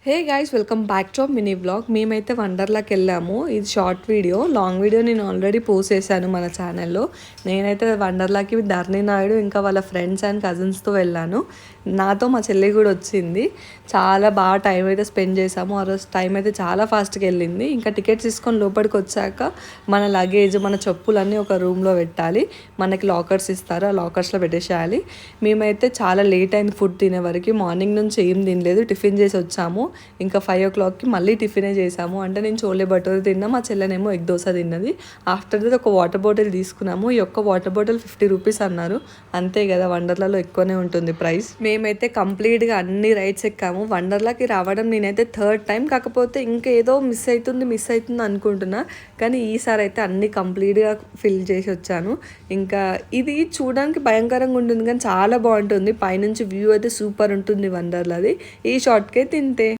Hey guys welcome back to mini vlog. మేమైతే వండర్లాకి వెళ్ళాము. ఇది షార్ట్ వీడియో. లాంగ్ వీడియో నేను ఆల్రెడీ పోస్ట్ చేశాను మన ఛానల్లో. నేనైతే వండర్లాకి ధరణి నాయుడు ఇంకా వాళ్ళ ఫ్రెండ్స్ అండ్ కజిన్స్తో వెళ్ళాను. నాతో మా చెల్లి కూడా వచ్చింది. చాలా బాగా టైం అయితే స్పెండ్ చేసాము. ఆ రోజు టైం అయితే చాలా ఫాస్ట్గా వెళ్ళింది. ఇంకా టికెట్స్ తీసుకొని లోపలికి వచ్చాక మన లగేజ్ మన చెప్పులన్నీ ఒక రూమ్లో పెట్టాలి. మనకి లాకర్స్ ఇస్తారు, ఆ లాకర్స్లో పెట్టేసేయాలి. మేమైతే చాలా లేట్ అయింది ఫుడ్ తినే వరకు. మార్నింగ్ నుంచి ఏం తినలేదు, టిఫిన్ చేసి వచ్చాము. ఇంకా 5 o'clockకి మళ్ళీ టిఫినే చేసాము. అంటే నేను చోలే భటూరే తిన్నా, మా చెల్లెనేమో ఎగ్ దోశ తిన్నది. ఆఫ్టర్ దట్ ఒక వాటర్ బాటిల్ తీసుకున్నాము. ఈ యొక్క వాటర్ బాటిల్ 50 రూపీస్ అన్నారు. అంతే కదా, వండర్లాలో ఎక్కువనే ఉంటుంది ప్రైస్. మేమైతే కంప్లీట్గా అన్ని రైడ్స్ ఎక్కాము. వండర్లాకి రావడం నేనైతే థర్డ్ టైం. కాకపోతే ఇంకా ఏదో మిస్ అవుతుంది అనుకుంటున్నా. కానీ ఈసారి అయితే అన్ని కంప్లీట్గా ఫిల్ చేసి వచ్చాను. ఇంకా ఇది చూడడానికి భయంకరంగా ఉంటుంది కానీ చాలా బాగుంటుంది. పైనుంచి వ్యూ అయితే సూపర్ ఉంటుంది వండర్లాది. ఈ షార్ట్కే తింటే